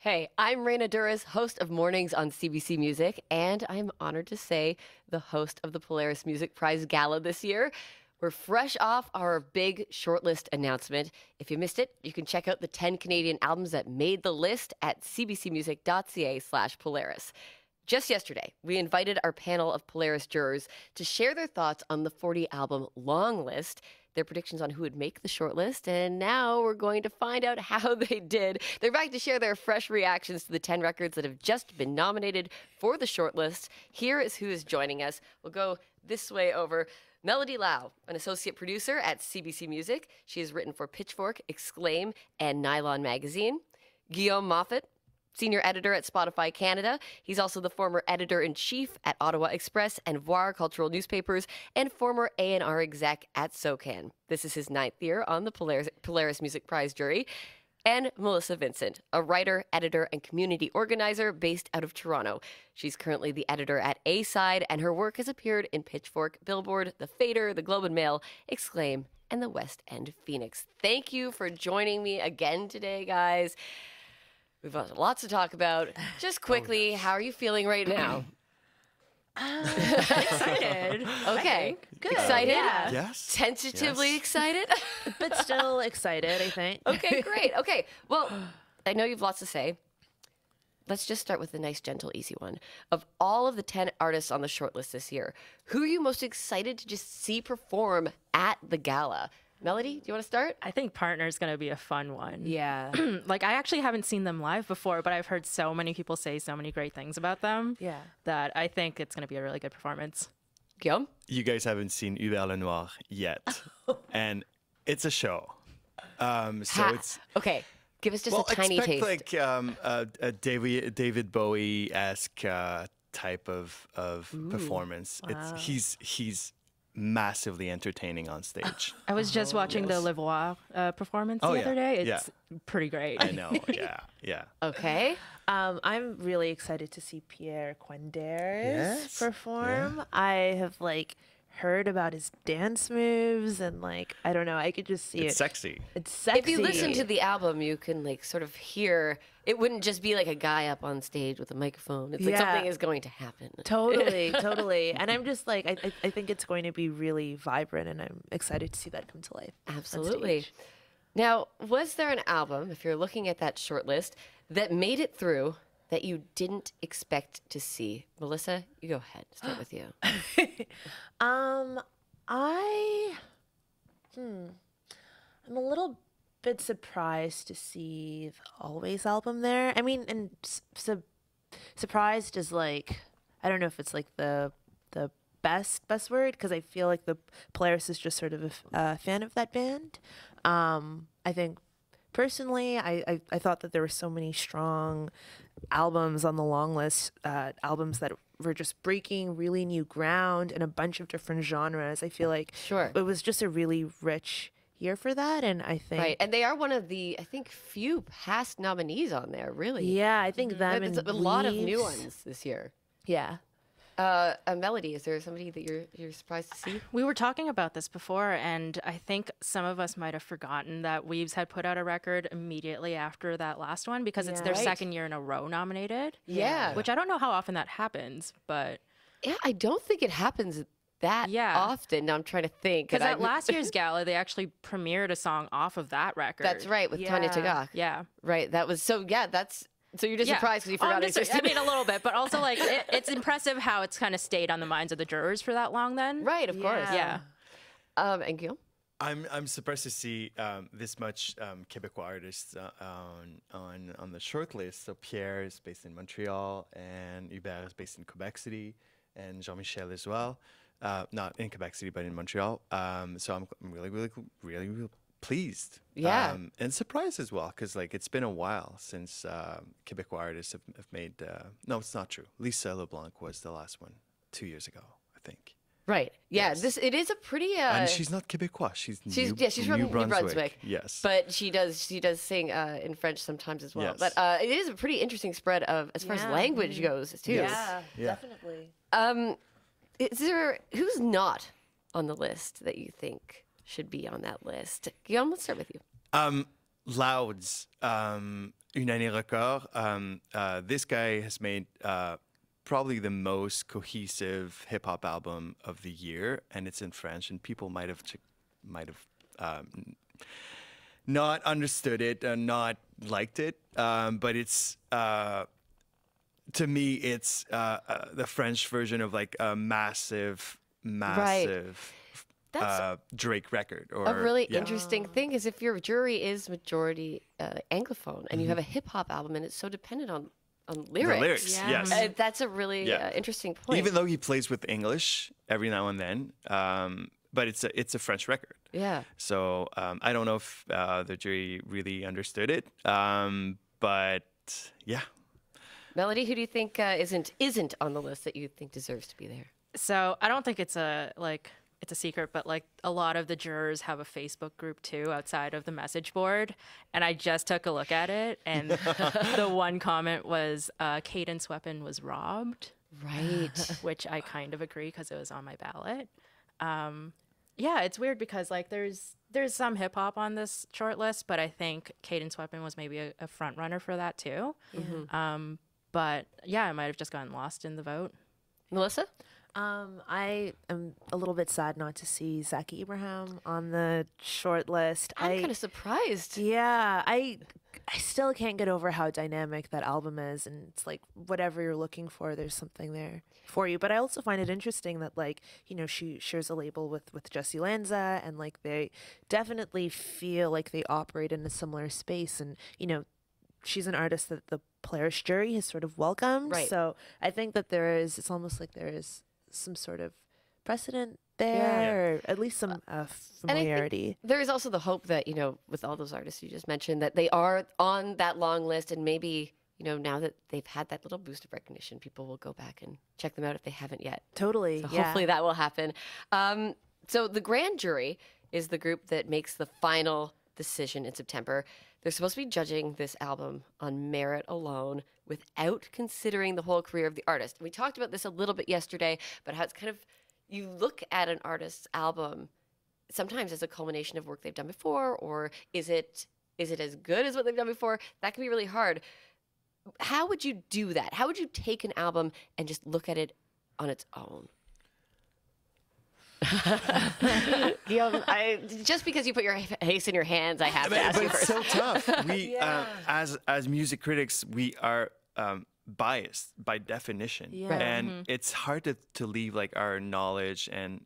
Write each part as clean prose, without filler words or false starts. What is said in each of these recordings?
Hey, I'm Raina Douris, host of Mornings on CBC Music, and I'm honored to say the host of the Polaris Music Prize Gala this year. We're fresh off our big shortlist announcement. If you missed it, you can check out the 10 Canadian albums that made the list at cbcmusic.ca/Polaris. Just yesterday, we invited our panel of Polaris jurors to share their thoughts on the 40-album long list, their predictions on who would make the shortlist, and now we're going to find out how they did. They're back to share their fresh reactions to the 10 records that have just been nominated for the shortlist. Here is who is joining us. We'll go this way over. Melody Lau, an associate producer at CBC Music. She has written for Pitchfork, Exclaim, and Nylon Magazine. Guillaume Moffet, senior editor at Spotify Canada. He's also the former editor-in-chief at Ottawa Express and Voir cultural newspapers and former A&R exec at SOCAN. This is his 9th year on the Polaris Music Prize jury. And Melissa Vincent, a writer, editor, and community organizer based out of Toronto. She's currently the editor at A-Side, and her work has appeared in Pitchfork, Billboard, The Fader, The Globe and Mail, Exclaim, and the West End Phoenix. Thank you for joining me again today, guys. We've got lots to talk about. Just quickly, how are you feeling right now? Excited. Okay. Good. Excited? Yeah. Yes. Tentatively excited? But still excited, I think. Okay, great. Okay. Well, I know you've lots to say. Let's just start with a nice, gentle, easy one. Of all of the 10 artists on the shortlist this year, who are you most excited to just see perform at the gala? Melody, do you want to start? I think Partner's going to be a fun one. Yeah. Like, I actually haven't seen them live before, but I've heard so many people say so many great things about them. Yeah. That I think it's going to be a really good performance. Guillaume? You guys haven't seen Hubert Lenoir yet, and it's a show. It's okay. Give us just a tiny expect taste. like a David Bowie-esque type of performance. Wow. He's massively entertaining on stage. I was just watching the Le Voir performance the other day. It's pretty great. I know. Yeah. Okay. I'm really excited to see Pierre Kwenders perform. Yeah. I have heard about his dance moves and I don't know, I could just see It's it. sexy. It's sexy. If you listen to the album, you can sort of hear, it wouldn't just be like a guy up on stage with a microphone. It's like something is going to happen. Totally. And I'm just I think it's going to be really vibrant, and I'm excited to see that come to life. on Absolutely. stage. Now, was there an album, if you're looking at that short list, that made it through that you didn't expect to see? Melissa, you go ahead. Start with you. I'm a little bit surprised to see the Alvaays album there. I mean, and surprised is I don't know if it's the best word, because I feel like the Polaris is just sort of a fan of that band. I think personally, I thought that there were so many strong albums on the long list, albums that were just breaking really new ground in a bunch of different genres. I feel like it was just a really rich year for that, and I think and they are one of the, I think, few past nominees on there, really. Yeah, I think them and a lot of new Leaves. ones this year. Yeah. Melody, is there somebody that you're surprised to see? We were talking about this before, and I think some of us might have forgotten that Weaves had put out a record immediately after that last one, because it's their second year in a row nominated. Yeah. Which I don't know how often that happens, but Yeah, I don't think it happens that often. Now I'm trying to think. because at last year's gala, they actually premiered a song off of that record. That's right, with Tanya Tagaq. Yeah. Right, that was, so you're just surprised because you forgot it existed. I mean, a little bit, but also it's impressive how it's kind of stayed on the minds of the jurors for that long then. Right, of course. Yeah. And Guillaume? I'm surprised to see this much Quebecois artists on the short list. So Pierre is based in Montreal, and Hubert is based in Quebec City, and Jean-Michel as well. Not in Quebec City, but in Montreal. So I'm really pleased. Yeah. And surprised as well, because it's been a while since Quebecois artists have made. No, it's not true. Lisa LeBlanc was the last one 2 years ago, I think. Right. Yeah. Yes. It is a pretty. And she's not Quebecois. She's from New Brunswick. Yes. But she does sing in French sometimes as well. Yes. But it is a pretty interesting spread of as far as language goes too. Yeah, definitely. Is there, who's not on the list that you think should be on that list? Guillaume, let's start with you. Louds Une année record. This guy has made probably the most cohesive hip hop album of the year, and it's in French. And people might have not understood it and not liked it, but it's to me it's the French version of like a massive Drake record. Or a really interesting thing is if your jury is majority Anglophone and you have a hip hop album and it's so dependent on lyrics. The lyrics, yes. That's a really interesting point. Even though he plays with English every now and then, but it's a French record. Yeah. So I don't know if the jury really understood it, but yeah. Melody, who do you think isn't on the list that you think deserves to be there? So I don't think it's a secret, but like a lot of the jurors have a Facebook group too outside of the message board. And I just took a look at it, and the one comment was Cadence Weapon was robbed. Right. Which I kind of agree because it was on my ballot. Yeah, it's weird because like there's some hip hop on this short list, but I think Cadence Weapon was maybe a front runner for that too. Mm-hmm. But yeah, I might have just gotten lost in the vote. Melissa? I am a little bit sad not to see Zaki Ibrahim on the short list. I'm kind of surprised. Yeah, I still can't get over how dynamic that album is, and it's like whatever you're looking for, there's something there for you. But I also find it interesting that like, you know, she shares a label with Jesse Lanza, and like they definitely feel like they operate in a similar space, and you know, she's an artist that the Polaris jury has sort of welcomed. Right. So I think that it's almost like there is some sort of precedent there, or at least some familiarity. There is also the hope that, you know, with all those artists you just mentioned, that they are on that long list, and maybe, you know, now that they've had that little boost of recognition, people will go back and check them out if they haven't yet. Totally. So hopefully that will happen. So the grand jury is the group that makes the final decision in September. They're supposed to be judging this album on merit alone without considering the whole career of the artist. We talked about this a little bit yesterday, but how it's kind of, you look at an artist's album sometimes as a culmination of work they've done before, or is it as good as what they've done before? That can be really hard. How would you do that? How would you take an album and just look at it on its own? Guillaume, just because you put your face in your hands, I have to ask but you it's first. so tough. We, as music critics, we are biased by definition, and it's hard to leave like our knowledge and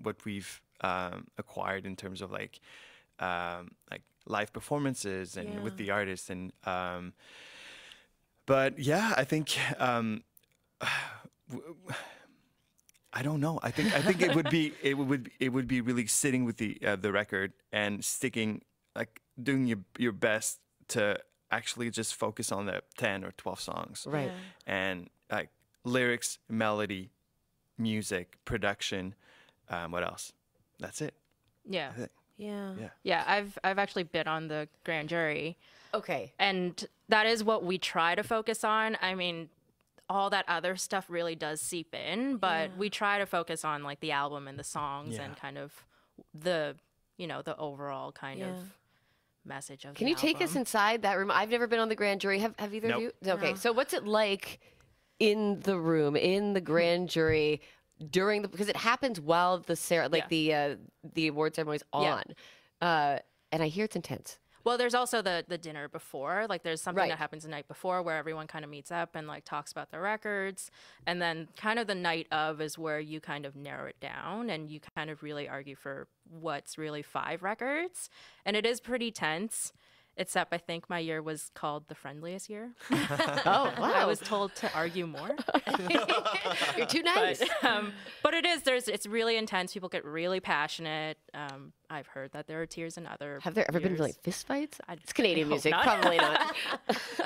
what we've acquired in terms of like live performances and with the artists, and but yeah, I think. I don't know. I think it would be really sitting with the record and sticking, like doing your best to actually just focus on the 10 or 12 songs. Right. Yeah. And like lyrics, melody, music, production, what else? That's it. Yeah. That's it. Yeah. Yeah, I've actually been on the grand jury. Okay. And that is what we try to focus on. I mean, all that other stuff really does seep in, but we try to focus on like the album and the songs and kind of the, you know, the overall kind of message of Can the you take us inside that room? I've never been on the grand jury. Have either of you? Okay. So what's it like in the room, in the grand jury during because it happens while the the award ceremony is on. And I hear it's intense. Well, there's also the dinner before. Like, there's something that happens the night before where everyone kind of meets up and, like, talks about their records. And then kind of the night of is where you kind of narrow it down and you kind of really argue for what's really 5 records. And it is pretty tense, except I think my year was called the friendliest year. Oh, wow. I was told to argue more. You're too nice. But it's really intense. People get really passionate. I've heard that there are tears in other Have there ever been years. really fist fights? It's Canadian music. not. Probably not.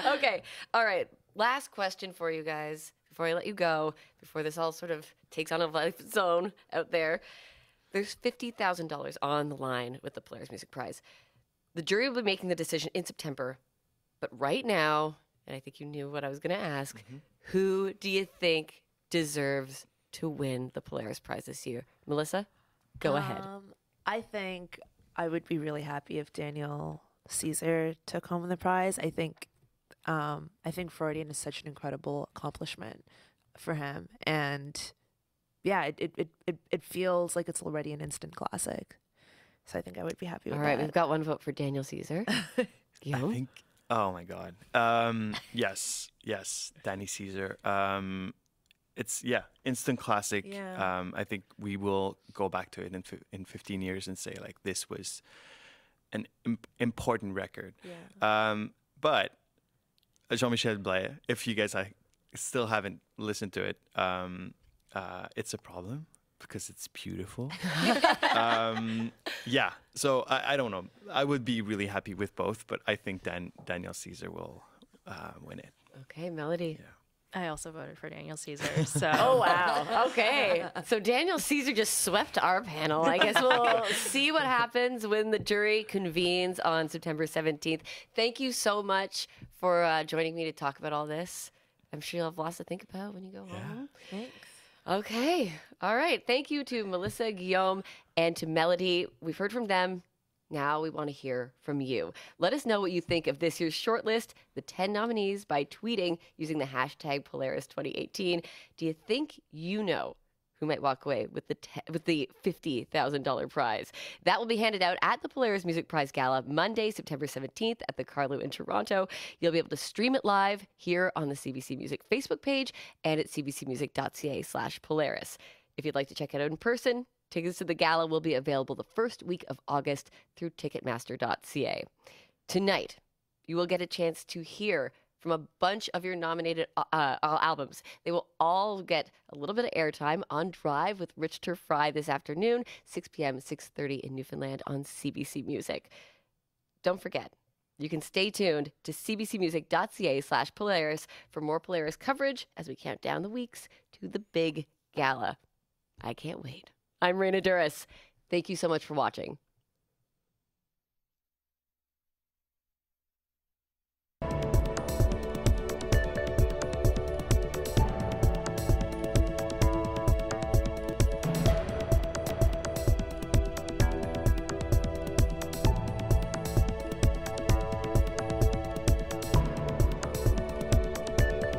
Okay. All right. Last question for you guys before I let you go, before this all sort of takes on a life of its own out there. There's $50,000 on the line with the Polaris Music Prize. The jury will be making the decision in September. But right now, and I think you knew what I was going to ask, who do you think deserves to win the Polaris Prize this year? Melissa, go ahead. I think I would be really happy if Daniel Caesar took home the prize. I think I think Freudian is such an incredible accomplishment for him, and yeah, it feels like it's already an instant classic. So I think I would be happy with All right, that. we've got one vote for Daniel Caesar. Guillaume? I think. Oh my God. Yes, Danny Caesar. It's instant classic. Yeah. I think we will go back to it in 15 years and say like this was an important record. Yeah. But Jean-Michel Blais, if you guys still haven't listened to it, it's a problem because it's beautiful. So I don't know. I would be really happy with both, but I think Daniel Caesar will win it. Okay, Melody. Yeah. I also voted for Daniel Caesar. So Oh, wow. Okay. So Daniel Caesar just swept our panel. I guess we'll see what happens when the jury convenes on September 17th. Thank you so much for joining me to talk about all this. I'm sure you'll have lots to think about when you go home. Thanks. Okay. All right. Thank you to Melissa, Guillaume, and to Melody. We've heard from them. Now we want to hear from you. Let us know what you think of this year's shortlist, the 10 nominees, by tweeting using the hashtag Polaris 2018. Do you think you know who might walk away with the $50,000 prize? That will be handed out at the Polaris Music Prize Gala Monday, September 17th at the Carlo in Toronto. You'll be able to stream it live here on the CBC Music Facebook page and at cbcmusic.ca/Polaris. If you'd like to check it out in person, tickets to the gala will be available the first week of August through ticketmaster.ca. Tonight, you will get a chance to hear from a bunch of your nominated albums. They will all get a little bit of airtime on Drive with Rich Turf Fry this afternoon, 6 p.m., 6:30 in Newfoundland on CBC Music. Don't forget, you can stay tuned to cbcmusic.ca/Polaris for more Polaris coverage as we count down the weeks to the big gala. I can't wait. I'm Raina Douris. Thank you so much for watching.